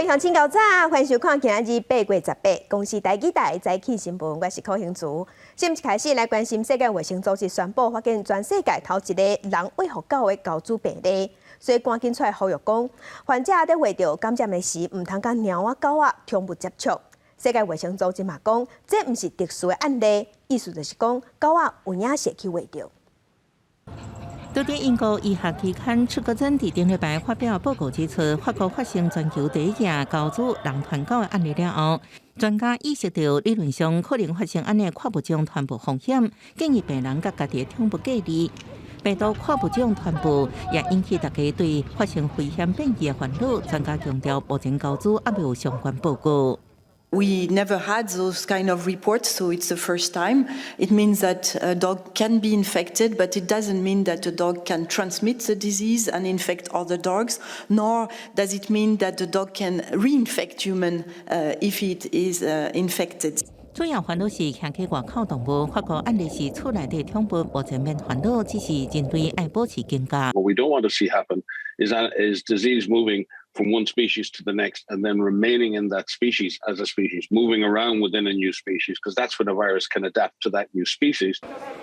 位乡亲高早，欢迎收看今日8月18，公司台记台早起新闻，我是柯兴珠。先一开始来关心世界卫生组织宣布，发现全世界头一个人喂互狗的狗主病例，所以赶紧出来呼吁讲，患者在喂到感染的时，唔通甲猫仔狗仔同步接触。世界卫生组织嘛讲，这唔是特殊的案例，意思就是讲狗仔有影社去喂到。 在英国医学期刊《出国诊》顶礼拜发表报告指出，法国发生全球第一件狗主人传狗的案例了后，专家意识到理论上可能发生安尼跨物种传播风险，建议病人甲家己通不隔离。病毒跨物种传播也引起大家对发生危险变异的烦恼。专家强调，目前狗主还没有相关报告。 We never had those kind of reports, so it's the first time. It means that a dog can be infected, but it doesn't mean that a dog can transmit the disease and infect other dogs, nor does it mean that the dog can reinfect human if it is infected. 主要烦恼是牵起外口动物，法国案例是厝内底宠物，目前免烦恼，只是人类爱保持警觉。 What we don't want to see happen is disease moving from one species to the next and then remaining in that species as a species, moving around within a new species, because that's when a virus can adapt to that new species.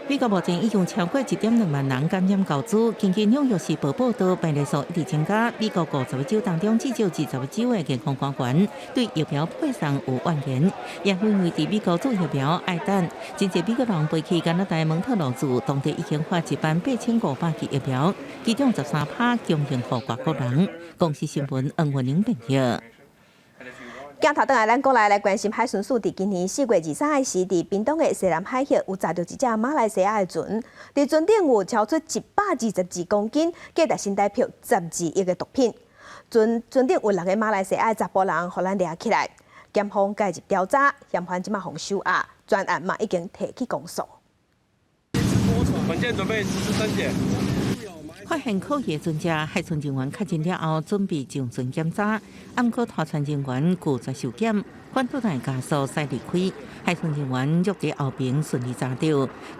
美国目前已经超过1.2万人感染狗主。根据《纽约时报》报道，病例数一直增加。美国50个州当中，至少20个州的健康官员对疫苗配送有怨言，也认为美国做疫苗爱等。真侪美国人飞去加拿大蒙特罗州，当地已经发1万8500剂疫苗，其中13%供应给外国人。公司新闻恩文玲评论。 镜头转来，咱国内来关心海巡署伫今年4月23日时，伫屏东的西南海域有查到一只马来西亚的船，伫船顶有超出122公斤，价值新台币12亿的毒品。船顶有6个马来西亚查甫人，互咱抓起来，检方介入调查，嫌犯即马互收押，专案嘛已经提起公诉。本舰准备实施登检。 发现可疑船只，海巡人员确认了后，准备上船检查。暗过拖船人员拒绝受检，反对台加速驶离开。海巡人员约在后边顺利查到，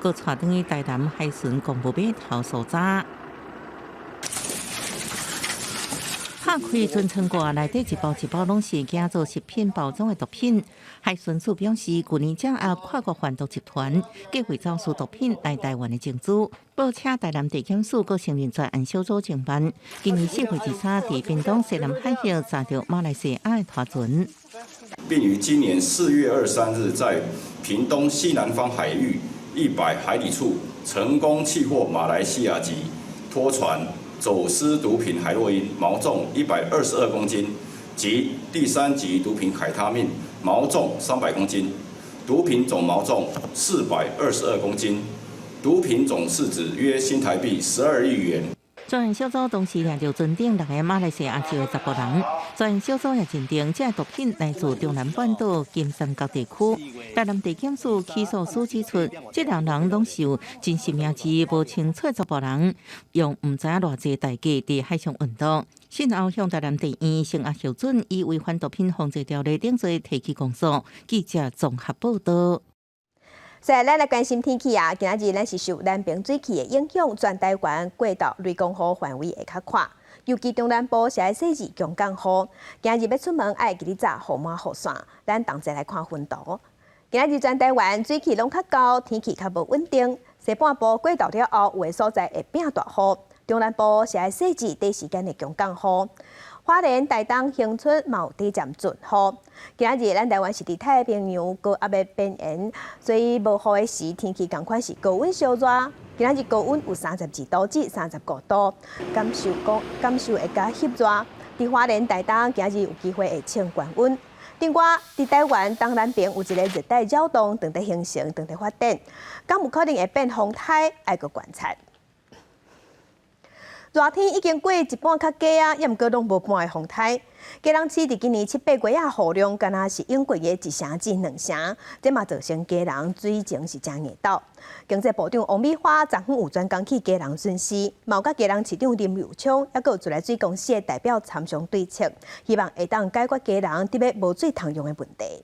佮带登去台南海巡公务码头所查。 打开船舱盖，内底一包一包拢是假造食品包装的毒品。海巡署表示，去年掌握跨国贩毒集团计划走私毒品来台湾的证据，报请台南地检署佮成立专案小组侦办。今年4月23日，伫屏东西南海域查到马来西亚的拖船，并于今年4月23日在屏东西南方海域100海里处成功缉获马来西亚籍拖船。 走私毒品海洛因毛重122公斤及第3级毒品海他命毛重300公斤，毒品总毛重422公斤，毒品总市值约新台币12亿元。 专案小组同时抓到船顶6个马来西亚籍的查甫人。专案小组也认定，这毒品来自中南半岛金三角地区。台南地检署起诉书指出，这6人拢是由真实名字无清楚的查甫人，用唔知影偌济代价伫海上运动。先后向台南地院成压核准，以违反毒品防治条例等罪提起公诉。记者综合报道。 所以，咱来关心天气啊！今仔日咱是受南平水汽的影响，全台湾过到雷公雨范围会较宽，尤其中南部是爱细日强降雨。今日要出门爱记得早雨满雨伞。咱同齐来看分图。今仔日全台湾水汽拢较高，天气较无稳定。西半部过到了后，有的所在会变大雨。中南部是爱细日短时间的强降雨。 花莲、台东、恒春嘛有短暂阵雨。今仔日咱台湾是伫太平洋高压的边缘，所以无雨的时天气同款是高温烧热。今仔日高温有32度至35度，感受会较翕热。伫花莲、台东今仔日有机会会穿高温。另外，伫台湾东南边有一个热带扰动正在形成、正在发展，敢有可能会变风台，爱个观察。 热天已经过一半较低啊，也毋过拢无半个风台。基隆市伫今年7、8月啊，雨量敢若是永过的1成至2成，这嘛造成基隆水情是真硬倒。经济部长王美花昨昏有专工去基隆巡视，嘛有甲基隆市长林佑昌，还有自来水公司的代表参详对策，希望会当解决基隆伫要无水通用的问题。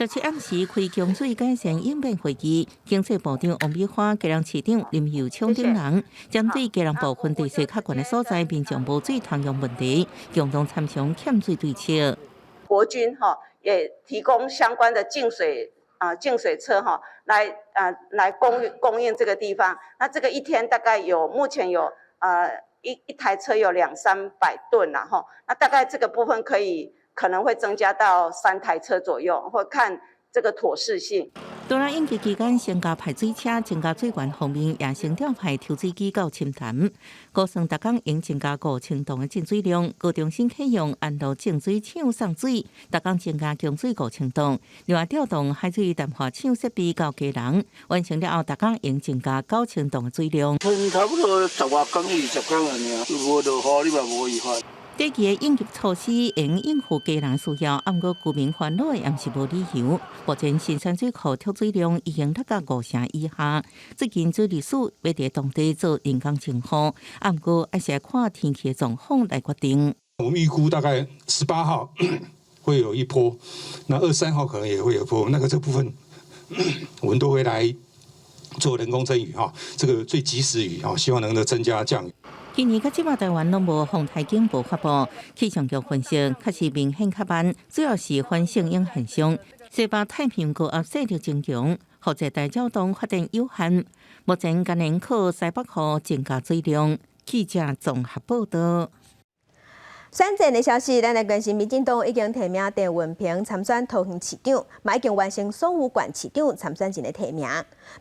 17暗时开供水改善应变会议，经济部长王美花、佳人市长林佑昌等人针对佳人部分地势较悬的所在，民众无水通用问题，共同参详欠水对策。国军也提供相关的净水车来供应这个地方。那这个一天大概目前有一台车有200-300吨啦哈。那大概这个部分可能会增加到3台车左右，或看这个妥适性。当然，应急期间增加排水车、增加水源方面，也成调派抽水机到深潭。高算逐工应增加5000吨的净水量，高中心启用安路净水厂送水，逐工增加供水5000吨。另外调动海水淡化厂设备到佳人，完成了后，逐工应增加9000吨的水量。差不多10外工、20工了呢，无落雨你嘛无办法。第二个应急措施应应付佳人需要，不过居民烦恼的也是无理由。目前新山水库抽水量已经达到5成以下，最近水利署要在当地做人工净化，不过还是要看天气的状况来决定。我们预估大概18号会有一波，那23号可能也会有一波。这部分我们都会来做人工增雨这个最及时雨希望能够增加降雨。今年到即马台湾拢无风台警报发布，气象局分析确实明显较慢，主要是反性影现象。西北太平洋高压势力增强，或热带扰动发展有限。目前今年靠西北河增加水量。记者综合报道。选战的消息，咱来关心。民进党已经提名陈文平参选桃园市长，嘛已经完成所有县市长参选人的提名。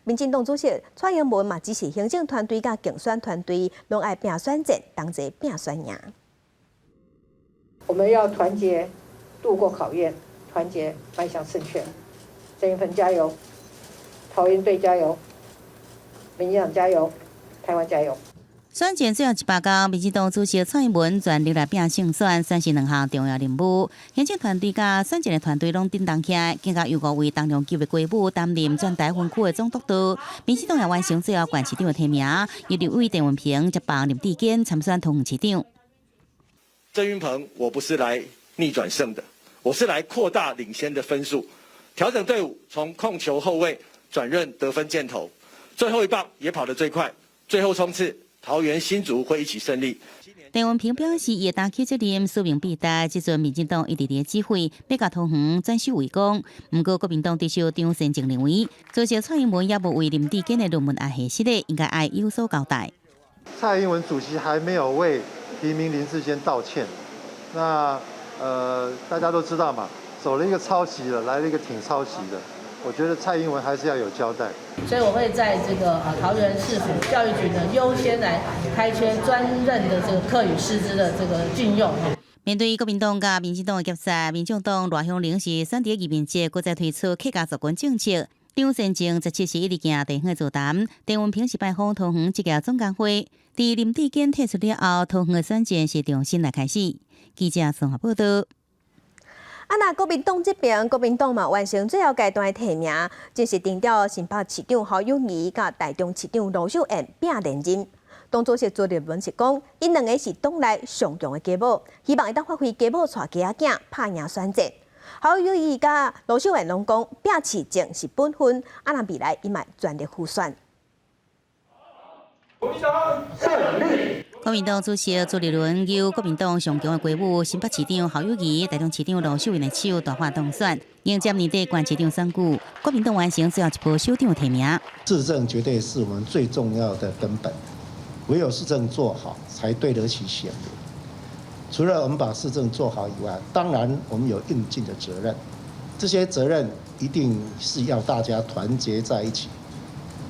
民进党主席蔡英文嘛支持行政团队甲竞选团队拢爱拼选战，同齐拼选赢。我们要团结度过考验，团结迈向胜券。郑运鹏加油，桃园队加油，民进党加油，台湾加油。选前最后18天，民进党主席蔡英文全力来拼胜选，选是2项重要任务。行政团队甲选前的团队拢顶当起来，更加由5位当中级的规务担任全台分区的总督导。民进党也完成最后县市长的提名，由立委陈文平接棒林志坚参选桃园市长。郑运鹏，我不是来逆转胜的，我是来扩大领先的分数，调整队伍，从控球后卫转任得分箭头，最后一棒也跑得最快，最后冲刺。桃园新竹会一起胜利。陈文平表示，伊担起责任，使命必达。即阵民进党一直伫机会，要甲桃园转守为攻。不过，国民党伫首张先正认为，主席蔡英文也无为林志坚的论文也下失礼，应该爱有所交代。蔡英文主席还没有为提名林志坚道歉。那大家都知道嘛，走了一个抄袭了，来了一个挺抄袭的。我觉得蔡英文还是要有交代，所以我会在这个桃园市府教育局呢优先来开缺专任的这个课语师资的这个聘用。面对国民党甲民进党的夹杀，民众党赖香伶是选伫议员节，搁再推出客家族群政策。张先正17时一直行地方的座谈，陈文平是拜访桃园这个总工会。伫林志坚退出了后，桃园的选战是重新来开始。记者综合报道。那国民党这边，国民党嘛完成最后阶段的提名，就是定调新北市长侯友宜甲台中市长卢秀燕并连任。党主席朱立伦是讲，因两个是党内上强的家母，希望会当发挥家母带家仔囝拍赢选战。侯友宜甲卢秀燕拢讲，拼市政是本分，那未来伊嘛全力辅选。国民党主席朱立伦由国民党上强的规务新北市长侯友宜、台中市长卢秀燕的手大化当选，迎接年底县市长选举，国民党完成最后一波首长的提名。市政绝对是我们最重要的根本，唯有市政做好，才对得起选民。除了我们把市政做好以外，当然我们有应尽的责任，这些责任一定是要大家团结在一起。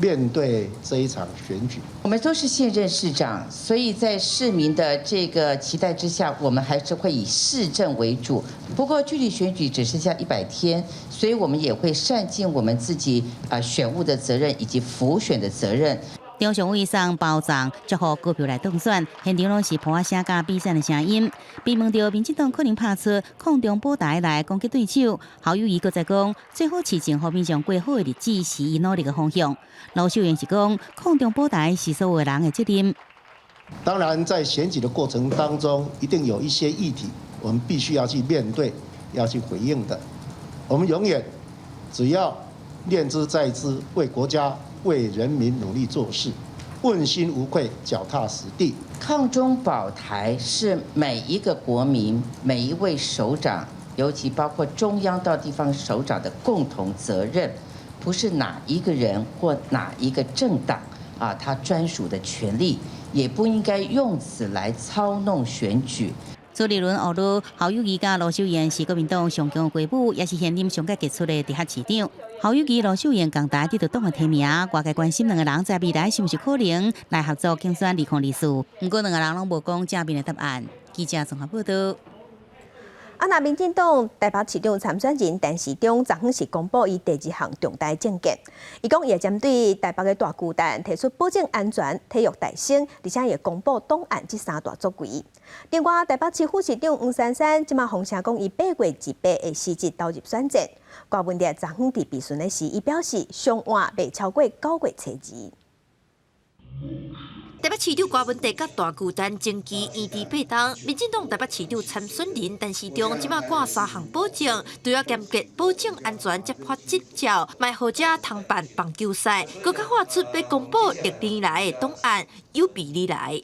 面对这一场选举，我们都是现任市长，所以在市民的这个期待之下，我们还是会以市政为主。不过距离选举只剩下100天，所以我们也会善尽我们自己选务的责任以及辅选的责任。中常委上包场，祝贺股票来当选，现场拢是普啊声甲比赛的声音。被问到民进党可能拍出抗中保台来攻击对手，侯友宜搁再讲，最好市政和民众过好的日子是伊努力的方向。卢秀燕是讲，抗中保台是所有人的责任。当然，在选举的过程当中，一定有一些议题，我们必须要去面对，要去回应的。我们永远只要念之在之，为国家、为人民努力做事，问心无愧，脚踏实地。抗中保台是每一个国民、每一位首长，尤其包括中央到地方首长的共同责任，不是哪一个人或哪一个政党他专属的权利，也不应该用此来操弄选举。朱立伦学女侯友宜甲罗秀燕是国民党上强的父母，也是现任上届杰出的直辖市长。侯友宜、罗秀燕共同得到党的提名，外界关心两个人在未来是不是可能来合作竞选2024。不过两个人拢无讲正面的答案。记者综合报道。那民进党台北市长参选人陈时中昨昏是公布伊第2项重大政见，伊讲会针对台北的大巨蛋提出保证安全、体育大升，而且会公布档案这3大作为。另外，台北市副市长黄珊珊即马风声讲，伊8月28的时节投入选战。郭文哲昨昏伫备询的时，伊表示上晚未超过9月初2。台北市长郭文哲甲大巨蛋争议延迟8档，民进党台北市长参选人陈时中即马挂3项保证，除了严格保证安全接发执照，卖好者通办棒球赛，更加发出要公布6年来的档案，有比例来。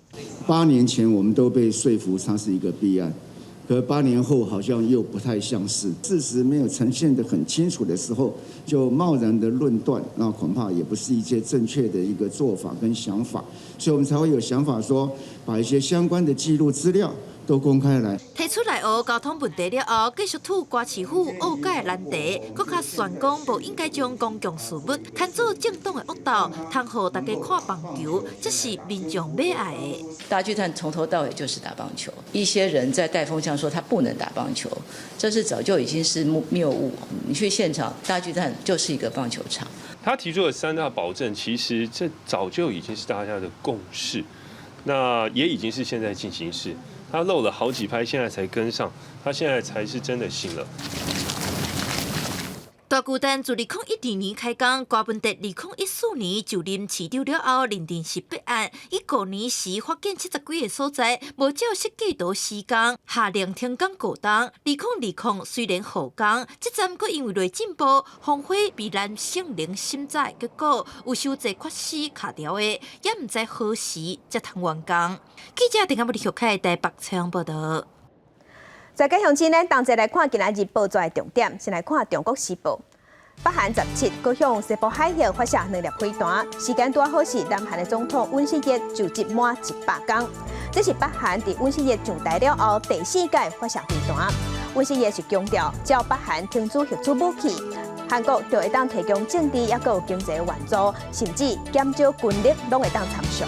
8年前我们都被说服它是一个弊案，可8年后好像又不太像是。事实没有呈现得很清楚的时候，就贸然的论断，那恐怕也不是一些正确的一个做法跟想法，所以我们才会有想法说，把一些相关的记录资料都公开来。提出来学交通问题了后，继续吐瓜市府恶解难题，更加宣讲无应该将公共事务看作政党的恶斗，通互大家看棒球，这是民众要爱的。大巨蛋从头到尾就是打棒球，一些人在带风向说他不能打棒球，这是早就已经是谬误。你去现场，大巨蛋就是一个棒球场。他提出的3大保证，其实这早就已经是大家的共识，那也已经是现在进行式。他漏了好几拍，现在才跟上，他现在才是真的醒了。大巨蛋自2012年开工，郭文哲2014年就任市长了后，认定是弊案。伊去年时发现70几个所在无照设计图施工，下令停工过冬。2020虽然复工，这站阁因为内进步，荒废避难性能心载，结果有收济缺失卡条的，也唔知何时才通完工。记者陈嘉木李台北采访报道。在介向前，咱同齐来看今仔日报纸的重点。先来看《中国时报》，北韩17搁向西部海域发射2粒飞弹，时间拄好是南韩的总统尹锡悦就职满100天。这是北韩伫尹锡悦上台了后第4届发射飞弹。尹锡悦是强调，只要北韩停止核子武器，韩国就会当提供政治也有经济援助，甚至减少军力，拢会当参详。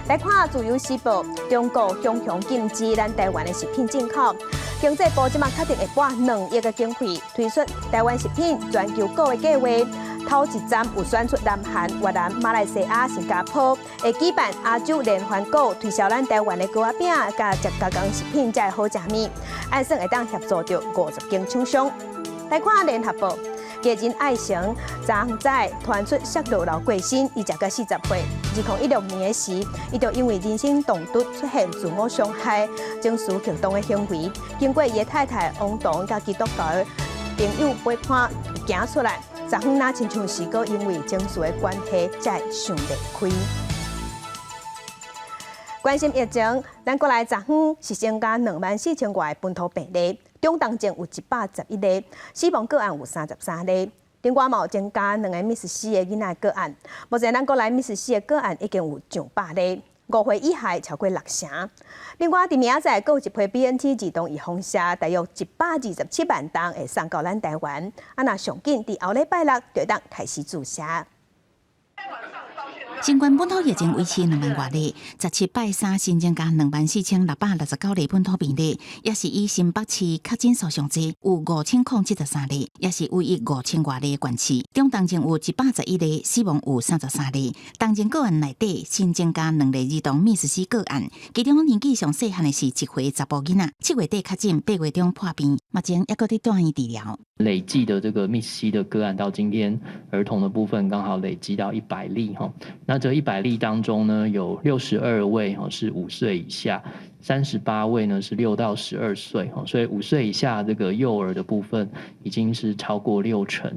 来看《自由时报》，中国强行禁止咱台湾的食品进口。经济部即马确定会拨2亿个经费，推出台湾食品全球购的计划。头一站有选出南韩、越南、马来西亚、新加坡，会举办亚洲联欢购，推销咱台湾的糕仔饼、甲加工食品才会好食面。按算会当协助到50间厂商。来看《联合报》。艺人爱成昨仔传出摔落楼过身，伊才个40岁。2016年的时，伊就因为人生动荡出现自我伤害、情绪激动的行为，经过伊的太太王彤甲基督教的朋友陪伴行出来。昨昏那亲像是个因为情绪的关系，才会想袂开。关心疫情，咱过来昨昏是增加24000外本土病例。中重症有111例，死亡个案有33例。另外，有增加2个Miss C的囡仔个案。目前咱国内Miss C的个案已经有上百例，5岁以下超过60%。另外，伫明仔载，有一批 BNT 自动预防射，大约127万单会送到咱台湾。若上紧，伫后礼拜6就当开始注射。新冠本土疫情维持2万多例，17拜3新增加24669例本土病例，也是以新北市确诊数上最，有5073例，也是唯一5000多例的县市。中重症有111例，死亡有33例。重症个案内底新增加2例儿童Miss C个案，其中年纪上细汉的是1岁查甫囡仔，7月底确诊，8月中破病，目前也搁伫住院治疗。累计的这个 Miss C 的个案到今天，儿童的部分刚好累积到100例哈。那这100例当中呢，有62位是5岁以下，38位呢是6到12岁，所以5岁以下这个幼儿的部分已经是超过60%。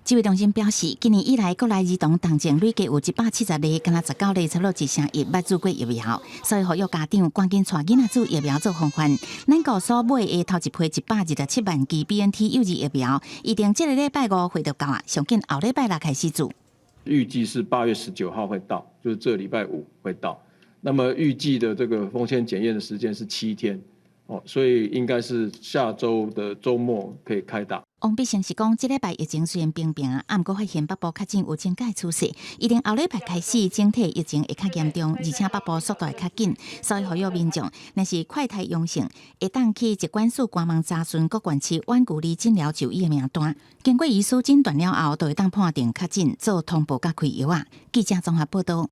指挥中心表示，今年以来国内儿童重症累计有170例，敢若19例差不多1成1捌注过疫苗，所以呼吁家长赶紧带囡仔做疫苗做防范。咱国所买的头一批127万剂 BNT 幼儿疫苗，预定这个礼拜5会就到啊，上紧后礼拜6开始做。预计是8月19号会到，就是这礼拜5会到。那么预计的这个风险检验的时间是7天。所以应该是下周的周末可以开打。王必胜是讲，这礼拜疫情虽然平平啊，毋过发现北部确诊有增加趋势，一定后礼拜开始整体疫情会较严重，而且北部速度会较紧，所以呼吁民众若是快筛阳性，会当去疾管署官网查询各县市阮距离诊疗就医的名单，经过医师诊断了后，就会当判定确诊，做通报甲开药啊。记者综合报道。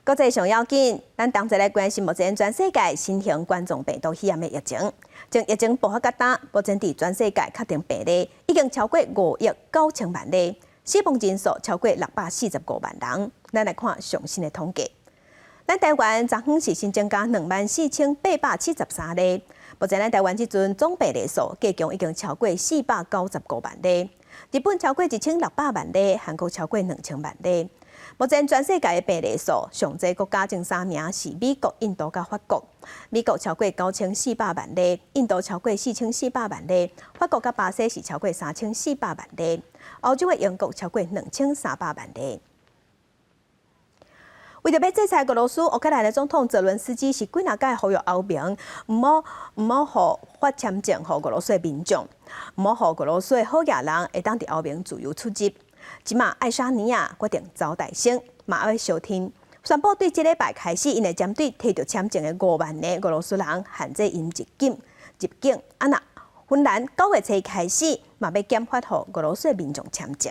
国际上要紧，咱同齐来关心目前全世界新型冠状病毒肺炎的疫情。从疫情爆发到今，目前伫全世界确定病例已经超过5亿9千万例，死亡人数超过645万人。咱来看上新的统计。咱台湾昨昏是新增加24873例，目前咱台湾即阵总病例数计共已经超过495万例。日本超过1600万例，韩国超过2000万例。目前全世界的病例数上济国家前3名是美国、印度甲法国。美国超过9400万例，印度超过4400万例，法国甲巴西是超过3400万例，欧洲的英国超过2300万例。为着要制裁俄罗斯，乌克兰的总统泽伦斯基是几若届呼吁欧盟唔好发签证予俄罗斯的民众，唔好予俄罗斯的好野人会当伫欧盟自由出入。即马爱沙尼亚决定招待省，嘛要小听宣布，对即礼拜开始，因会针对摕到签证的5万个俄罗斯人限制因入境。那芬兰9月初开始，嘛要减发予俄罗斯的民众签证。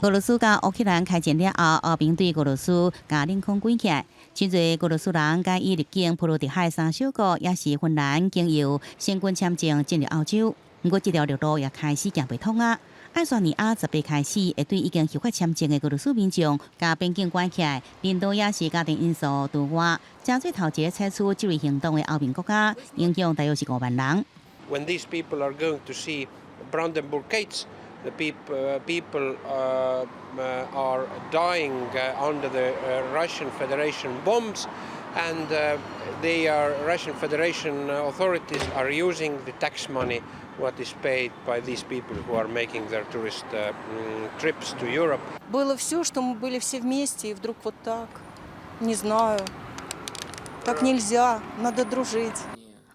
俄罗斯甲乌克兰开战了后，欧盟对俄罗斯甲领空关起来，真侪俄罗斯人甲伊入境波罗的海3小国，也是芬兰经由先军签证进入欧洲。不过，这条陆路也开始行不通啊！爱沙尼亚18开始会对已经合法签证的俄罗斯民众甲边境关起来，领导也是家庭因素除外。正最头一个采取这类行动的欧盟国家，影响大约是5万人。When these people are going to see Brandenburg Gates, the people are dying under the Russian Federation bombs, and Russian Federation authorities are using the tax money what is paid by these people who are making their tourist trips to Europe. Было все, что мы были все вместе, и вдруг вот так. Не знаю. Так нельзя. Надо дружить.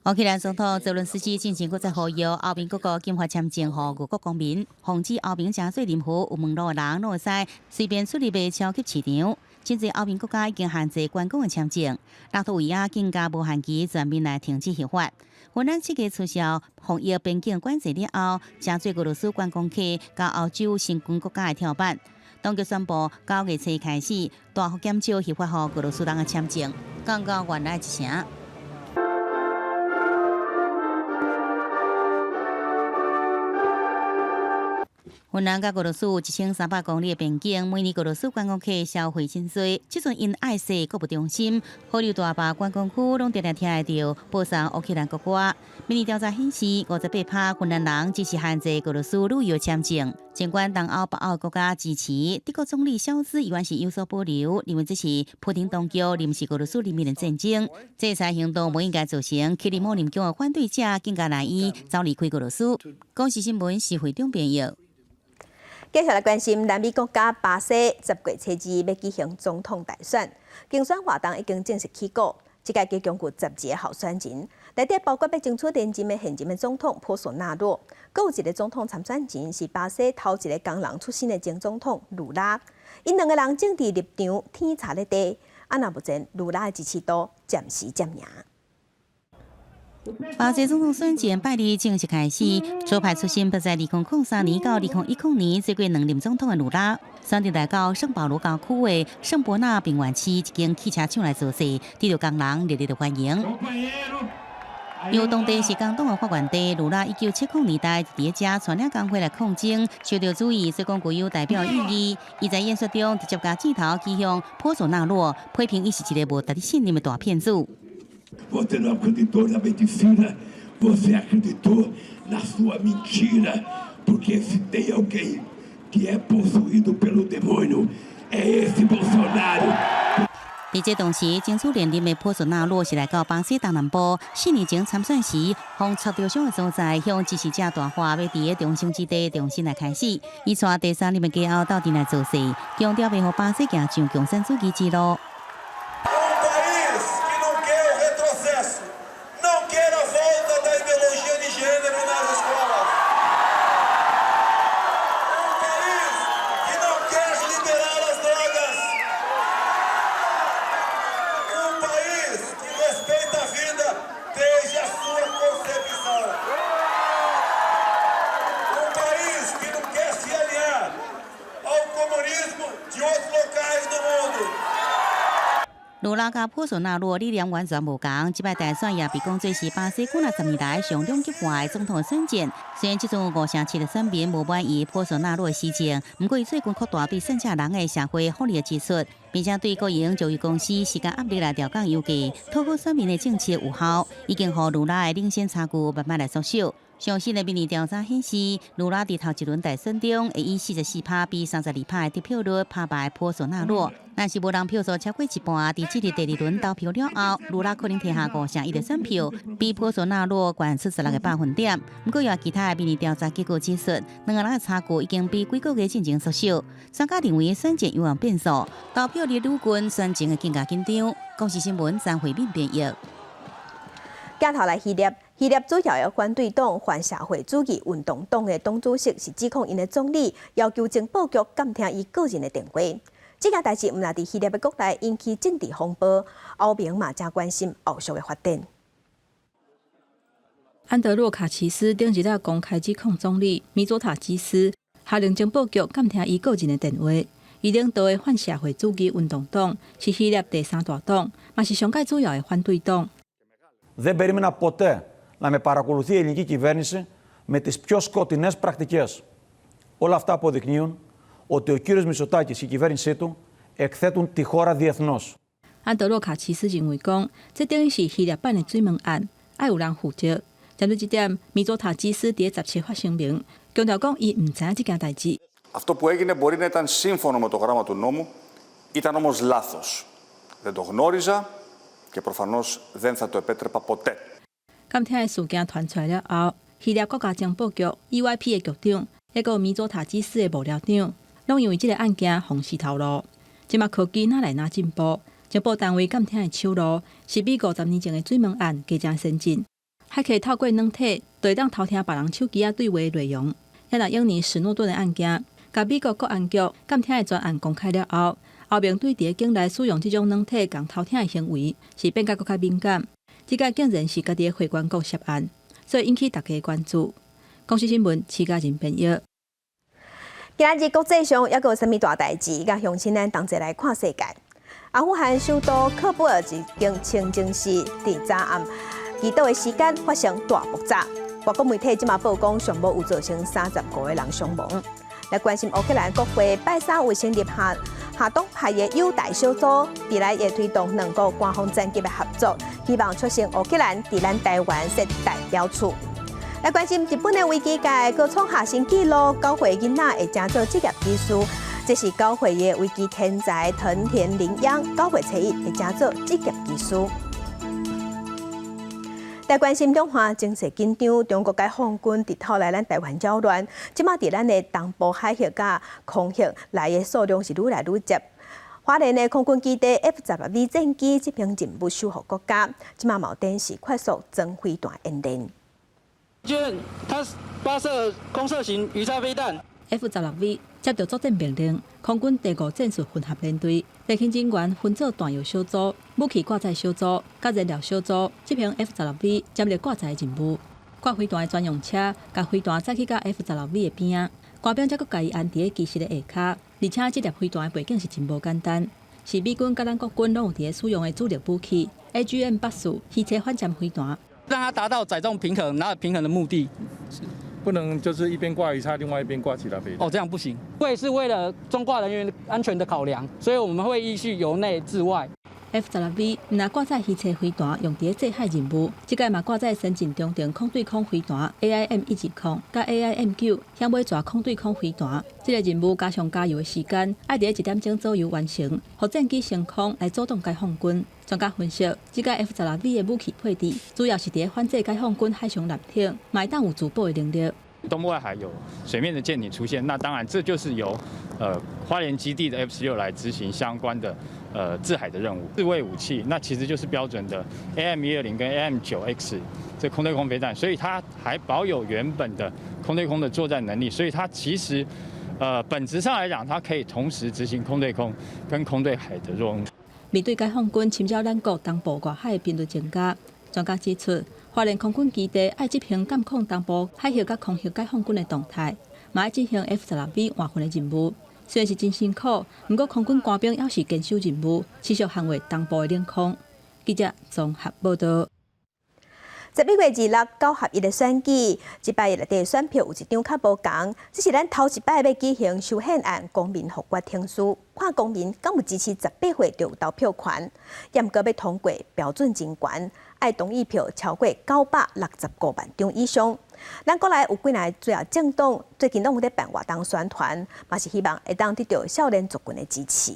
乌克兰总统泽伦斯基进行国际呼吁，欧盟各国禁发签证予俄国公民，防止欧盟加税任何有门路的人拢会使随便出入的超级市场。真侪欧盟国家已经限制观光的签证，拉脱维亚更加无限期全面来停止合法。芬兰7月取消防疫边境管制了后，加最俄罗斯观光客到欧洲新军国家的跳板。当局宣布9月初开始，大幅减少合法予俄罗斯人的签证，降到原来1成。芬兰甲俄罗斯有1300公里的边境，每年俄罗斯观光客消费真多。即阵因爱惜国不中心，好流大坝观光区拢常常听会到报上乌克兰国歌。民意调查显示，58%芬兰人支持限制俄罗斯旅游签证。尽管东欧、北欧国家支持，德国总理肖兹依然是有所保留，认为这是普丁当局临时俄罗斯人民的战争。制裁行动不应该造成克里姆林宫的反对者更加难以早离开俄罗斯。广视新闻是会长编译。接下来关心南美国家巴西10月初2要举行总统大选，竞选活动已经正式起稿。这届计共有12个候选人，内底包括要争取连任的现任的总统波索纳罗，阁有一个总统参选人是巴西头一个工人出身的前总统卢拉。因2个人政治立场天差咧地，那目前卢拉的支持度暂时占赢。巴西总统选举拜日正式开始，左派出身，在2003年到2019年做过2任总统的卢拉，选定来到圣保罗郊区的圣伯纳平原区一间汽车厂来做事，得到工人热烈的欢迎。因为当地是工党的发源地，卢拉1970年代伫遮传领工会来抗争，受到注意，所以讲具有代表意义。伊在演说中直接把镜头指向波索纳罗，批评伊是一个无值得信任的大骗子。Você não acreditou na medicina, você acreditou na sua mentira. porque se tem alguém que é possuído pelo demônio, é esse Bolsonaro. 伫这同时，争取连任的波索纳洛是来到巴西东南部4年前参选时，从受到伤的所在向支持者大话，要伫个中心之地重新来开始。伊带第三任的家后到底来做事，强调要互巴西行上共产主义之路。 卢拉甲波索纳罗理念完全无同，即摆大选也被讲做是巴西几十年来上两极化的总统选战。虽然即阵57%的选民无满意波索纳罗的施政，不过伊最近扩大对选者人的社会福利的支出，并且对国营教育公司施加压力来调降油价，讨好选民的政策有效，已经互卢拉的领先差距慢慢来缩小。 上新的民意调查显示，卢拉伫头一轮大选中会以44%比32%的得票率打败波索纳罗。但是无人票数超过一半，伫这日第二轮投票了后，卢拉可能摕下51%的选票，比波索纳罗悬出16个百分点。不过，有其他的民意调查结果指出，两个人的差距已经比几个月进前缩小。专家认为选战有望变数，投票率愈悬，选情会更加紧张。公视新闻张惠敏编译。镜头来希腊。 希腊主要的反对党反社会主义运动党的党主席是指控因的总理要求情报局监听伊个人的电话。这件代志毋但伫希腊的国内引起政治风波，欧盟嘛正关心后续的发展。安德洛卡奇斯顶日仔公开指控总理米佐塔基斯下令情报局监听伊个人的电话。伊领导的反社会主义运动党是希腊第三大党，嘛是上届主要的反对党。 να με παρακολουθεί η ελληνική κυβέρνηση με τις πιο σκοτεινές πρακτικές. Όλα αυτά αποδεικνύουν ότι ο κύριος Μητσοτάκης και η κυβέρνησή του εκθέτουν τη χώρα διεθνώς. 安德洛卡奇斯认为讲，这等于是希腊版的水门案，爱有人负责。针对这点，米佐塔基斯伫17发声明，强调讲伊唔知影这件代志。 Αυτό που έγινε μπορεί να ήταν σύμφωνο με το γράμμα του νόμου, ήταν όμως λάθος. Δεν το γνώριζα και προφανώς δεν θα το επέτρεπα ποτέ. 监听的事件传出来了后，希腊国家情报局 EYP 的局长，还有米佐塔基斯的幕僚长，拢因为这个案件封死头路。即马科技哪来哪进步？情报单位监听的手路是比50年前的水门案更加先进，还可以透过软体对当偷听别人手机对话的内容。也若印尼史诺顿的案件，甲美国国安局监听的专案公开了后，后面对伫境内使用这种软体共偷听的行为是变甲更加敏感。 这个竟然是家己的会馆局涉案，所以引起大家的关注。公视新闻徐家仁编译。今日国际上还有甚物大代志？甲乡亲咱同齐来看世界。阿富汗首都喀布尔一间清真寺伫早暗祈祷的时间发生大爆炸，外国媒体即马报讲上无有造成35个人伤亡。来关心乌克兰国会拜三有成立下党派的友台小组，未来会推动两国官方战级的合作，希望促成乌克兰伫咱台湾设代表处。来关心日本的危机界，各创下新纪录，9岁囡仔会成做职业技师。这是9岁的危机天才藤田玲央，9岁初一会成做职业技师。来关心中华情势紧张，中国解放军伫透来咱台湾扰乱，即马伫咱的东部海峡甲空域来的数量是愈来愈接。花莲的空军基地 F-16V 战机执行任务守护国家，即马有展示快速增飞弹演练。它发射空射型鱼叉飞弹。F-16V 接到作战命令，空军第5战术混合连队、地勤人员分做弹药小组、武器挂载小组、甲燃料小组，执行 F-16V 接力挂载任务。挂飞弹的专用车，甲飞弹载去到 F-16V 的边仔，官兵则佫家己安伫机师的下骹，而且这粒飞弹的背景是真无简单，是美军甲咱国军拢有伫使用的主力武器 AGM-84汽车反舰飞弹，让它达到载重平衡，然后平衡的目的。不能就是一边挂鱼叉，另外一边挂其他飞弹。这样不行。会是为了中挂人员安全的考量，所以我们会依序由内至外。F-12若挂载鱼叉飞弹用伫制海任务，即届嘛挂载先进中程空对空飞弹 AIM-120甲 AIM-9，向尾抓空对空飞弹。即个任务加上加油的时间，爱伫1点钟左右完成，互战机升空来阻挡解放军。专家分析，即届 F-12的武器配置主要是伫反制解放军海上舰艇，嘛会当有自保的能力。东部外海有水面的舰艇出现，那当然这就是由花莲基地的 F-16来执行相关的制海的任务。自卫武器那其实就是标准的 AIM-120跟 AIM-9X 这空对空飞弹，所以它还保有原本的空对空的作战能力，所以它其实本质上来讲，它可以同时执行空对空跟空对海的任务。面对解放军侵扰咱国东部外海的频率增加，专家指出，花莲空军基地爱执行监控东部海峡甲空域解放军的动态，嘛爱执行 F-12换训的任务。虽然是真辛苦，不过空军官兵也是坚守任务，持续捍卫东部的领空。记者综合报道。11月26到合1的选举，一摆内底选票有一张较无同，这是咱头一摆要举行修宪案公民复决听书，看公民敢有支持18岁就有投票权，严格要通过标准真悬，爱同意票超过965万张以上。咱国内有几个主要政党最近拢有在办活动宣传，嘛是希望会当得到少年族群的支持。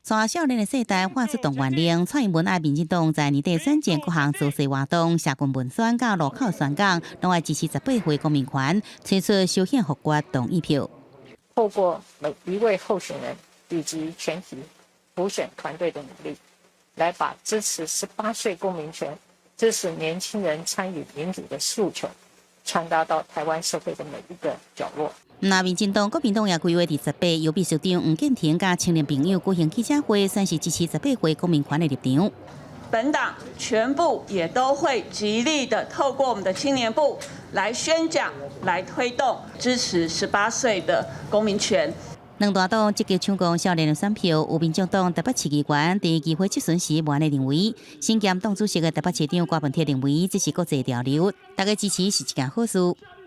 全少年的世代发出动员令，蔡英文爱民进党在年底选前各项造势活动、社群文宣、甲路口宣讲，拢爱支持18岁公民权，推出修宪复决同意票。透过每一位候选人以及全体补选团队的努力，来把支持18岁公民权、支持年轻人参与民主的诉求，传达到台湾社会的每一个角落。那民进党、国民党也规划伫18由秘书长吴建廷甲青年朋友举行记者会，宣示支持18岁公民权的立场。本党全部也都会极力的透过我们的青年部来宣讲、来推动支持18岁的公民权。两大党积极抢攻少年的选票，有民众党台北市议员第一机会质询时，无安尼认为，新兼党主席的台北市长郭文铁认为，这是国际潮流，大家支持是一件好事。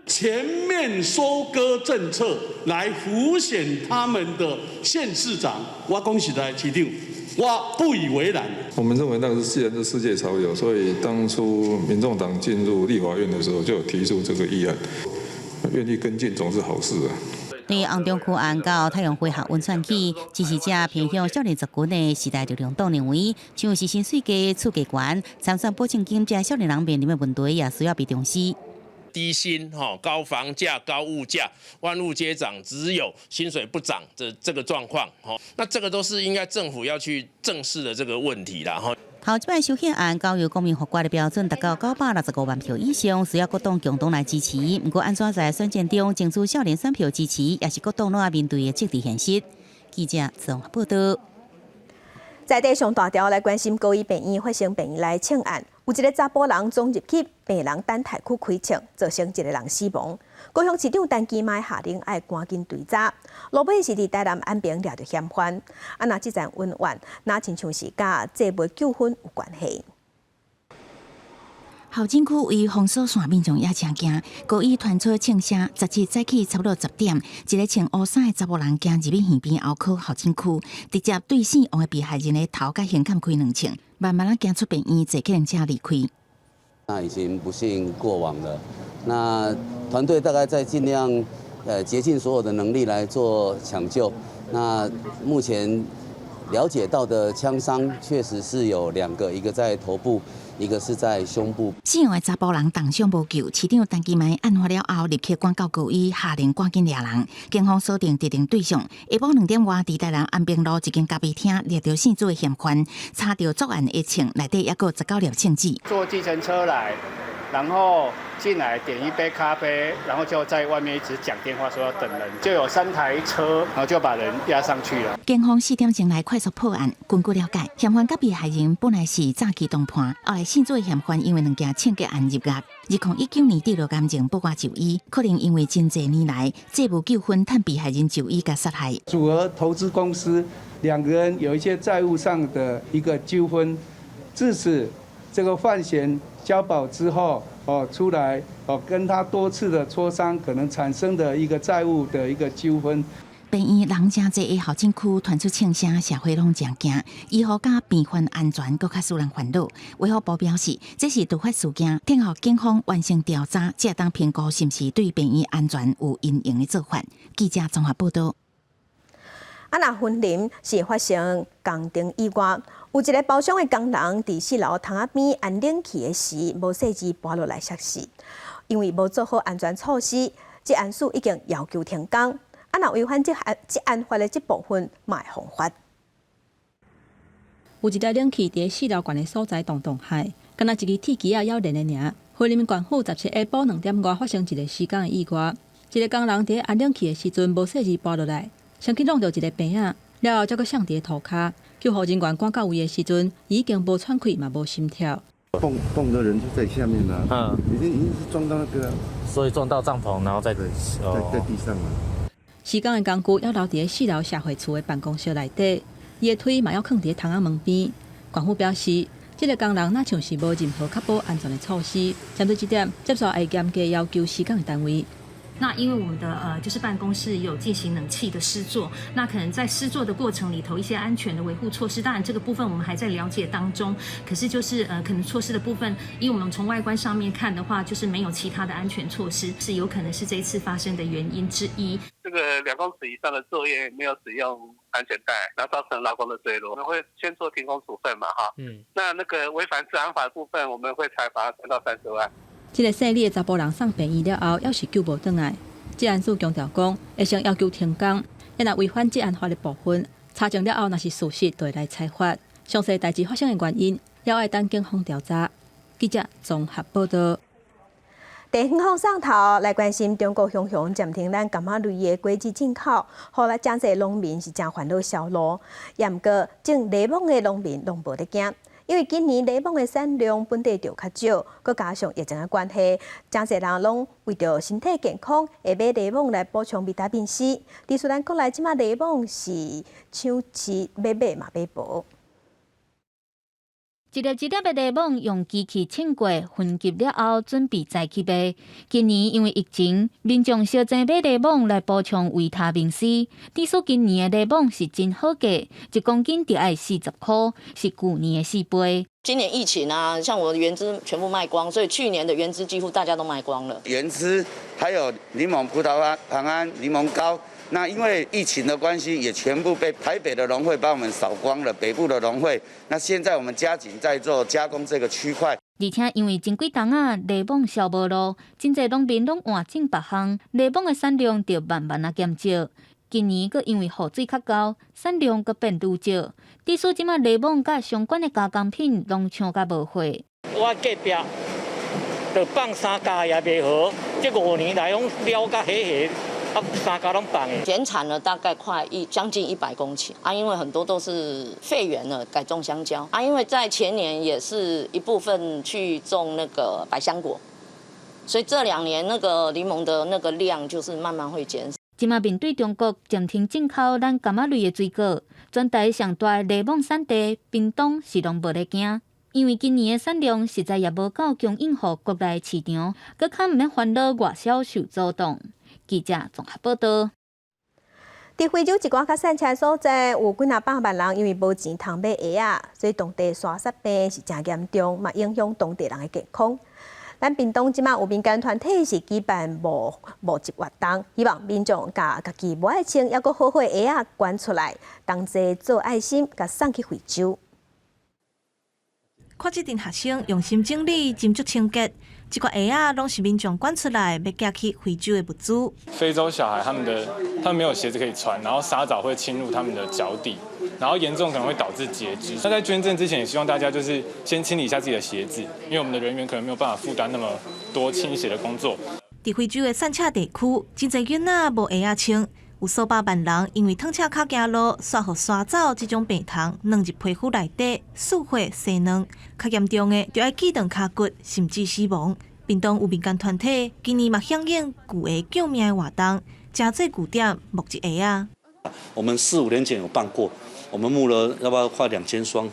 全面收割政策来凸显他们的县市长，我讲实在，市长，我不以为然。我们认为那个既然是世界潮流，所以当初民众党进入立法院的时候，就有提出这个议案，愿意跟进总是好事啊。对于红中区安高太阳花学温泉区，支持者偏向少年族群的时代力量党认为，像是薪水低、厝价悬、参选保证金这少年人面临的问题，也需要被重视。低薪、高房价、高物价，万物皆涨，只有薪水不涨的这个状况，那这个都是应该政府要去正视的这个问题啦。后一摆修宪案交由公民复决的标准达到965万票以上，需要各党共同来支持。不过，安怎在选战中争取少年选票支持，也是各党拢要面对的政治现实。记者综合报道。在地上大条来关心高医病院发生病人来抢案，有一个查甫人总入去病人等待区开枪，造成一个人死亡。高雄市长陈其迈下令要赶紧追查，落尾是伫台南安平抓到嫌犯。那这站冤案，那亲像是甲这袂纠纷有关系。后警区为封锁线，民众也真惊。故意传出枪声，17早起差不多10点，一个穿乌衫的查某人行入去耳边后靠后警区，直接对死亡的被害人的头甲胸砍开2枪，慢慢行出病院，坐客人车离开。那已经不幸过往了。那团队大概在尽量竭尽所有的能力来做抢救。那目前了解到的枪伤确实是有2个，一个在头部，一个是在胸部。死亡的查甫人当场无救，市长陈其迈案发了后，立刻赶到高医，下令赶紧抓人。警方锁定特定对象，下晡2点外，伫台南安平路一间咖啡厅掠到姓朱的嫌犯，查到作案的枪，内底也有19粒枪支。坐计程车来，然后进来点一杯咖啡，然后就在外面一直讲电话说要等人，就有3台车，然后就把人押上去了。警方4点钟来快速破案，根据了解，嫌犯甲被害人本来是早期同伴，后来姓朱的嫌犯因为2件抢劫案入狱。2019年第6感情不挂就医，可能因为真济年来债务纠纷，趁被害人就医甲杀害。组合投资公司2个人有一些债务上的一个纠纷，致使这个犯嫌交保之后出来跟他多次的磋商，可能产生的一个债务的一个纠纷。病院人真济的后诊区传出庆声，社会拢真惊，医护甲病患安全搁较使人烦恼。卫福部表示，这是突发事件，听候警方完成调查，才当评估是毋是对病院安全有阴影的做法。记者综合报道。若婚林是发生工程意外，有一个包厢的工人伫4楼窗仔边按冷气的时，无细枝滑落来摔死。因为无做好安全措施，这案事已经要求停工。若违反这案法的这部分，嘛会罚款。有一台冷气伫4楼悬的所在动害，敢若一支铁机要连的尔。花莲县府17下晡2点外发生一个施工的意外，一个工人伫按冷气的时阵无细枝滑落来，相去弄到一个病仔，了后才搁向伫涂骹。救护人员赶到位的时阵，已经无喘气嘛无心跳。蹦的人就在下面了，已经是撞到那个，所以撞到帐篷，然后在地上了。施工的工具要留伫4楼社会处的办公室内底，伊的腿嘛要放伫窗仔门边。官府表示，这个工人若像是无任何确保安全的措施，针对这点，接受会严格要求施工的单位。那因为我们的就是办公室有进行冷气的施作，那可能在施作的过程里头一些安全的维护措施，当然这个部分我们还在了解当中。可是就是可能措施的部分，因为我们从外观上面看的话，就是没有其他的安全措施，是有可能是这一次发生的原因之一。这个2公尺以上的作业没有使用安全带，然后造成劳工的坠落，我们会先做停工处分嘛，哈。那个违反治安法的部分，我们会裁罚3到30万。这个姓李的查甫人送病院了后，要是救无回来。这案事强调讲，会先要求停工，若违反这案法的部分，查证了后若是事实，就会来裁罚。详细代志发生的原因，要爱等警方调查。记者综合报道。地方上头来关心中国雄雄暂停咱柑仔类的果子进口，互咱真侪农民是真烦恼销路。也毋过，种柠檬的农民拢无得惊。因为今年柠檬的产量本地就较少，佮加上疫情的关系，真侪人拢为着身体健康，会买柠檬来补充维他命 C。虽然国内即马柠檬是抢市要买嘛买无。一粒一粒的柠檬用机器称过、分级了后，准备再去卖。今年因为疫情，民众小钱买柠檬来补充维他命 C。据说今年的柠檬是真好价，1公斤就要40块，是去年的4倍。今年疫情啊，像我的原汁全部卖光，所以去年的原汁几乎大家都卖光了。原汁还有柠檬葡萄糖胺、柠檬膏。那因为疫情的关系，也全部被台北的农会帮我们扫光了，北部的农会。那现在我们加紧在做加工这个区块。而且因为前几冬啊，柠檬销无路，真侪农民拢换种别项，柠檬的产量就慢慢啊减少。今年佫因为雨水较高，产量佫变愈少。据说即马柠檬甲相关的加工品拢抢甲无货。我隔壁就放3家也袂好，这5年来拢了甲黑黑。3家拢放的，减产了大概将近100公顷啊，因为很多都是废园了，改种香蕉啊，因为在前年也是一部分去种那个百香果，所以这2年那个柠檬的那个量就是慢慢会减少。即马面对中国暂停进口咱柑仔类的水果，全台上大的柠檬产地屏东是拢无咧惊。因为今年的产量实在也无够供应予国内市场，佫较毋免烦恼外销受阻挡。记者综合报道。伫非洲一寡较散车所在，有几百万人因为无钱通买鞋啊，所以当地沙虱病是真严重，嘛影响当地人的健康。咱屏东即马有民间团体是举办募集活动，希望民众甲家己无爱穿抑阁好鞋啊捐出来，同齐做爱心，甲送去非洲。看这群学生用心整理、斟酌清洁，这个鞋啊，拢是民众捐出来要寄去非洲的物资。非洲小孩他们没有鞋子可以穿，然后沙蚤会侵入他们的脚底，然后严重可能会导致截肢。那在捐赠之前，也希望大家就是先清理一下自己的鞋子，因为我们的人员可能没有办法负担那么多清洗的工作。在非洲的散车地区，真侪囡仔无鞋啊穿。有数百万人因为躺车脚行路，刷互刷走这种病痛，软入皮肤内底，输血洗卵，较严重的就要锯断脚骨，甚至死亡。屏东有民间团体今年嘛响应旧鞋救命的活动，真济据点募集鞋啊。我们4、5年前有办过，我们募了要不要快2000双，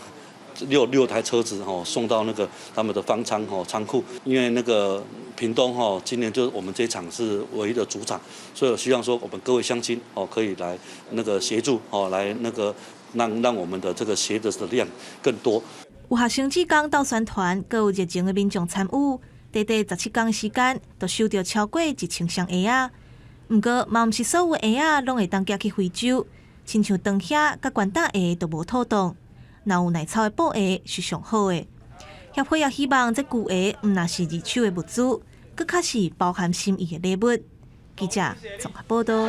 6台车子送到那个他们的方舱仓库，因为那个屏东今年就是我们这一场是唯一的主场，所以我希望说我们各位乡亲可以来那个协助来那个让我们的这个鞋的量更多。有学生志工到宣传，更有热情的民众参与，短短17天时间，就收到超过1000双鞋仔。不过，嘛毋是所有鞋仔拢会当寄去非洲，亲像长靴甲管大鞋都无妥当。若有耐操的布鞋是上好的。协会也希望这旧鞋毋若是二手的物资，更较是包含心意的礼物。记者综合报道。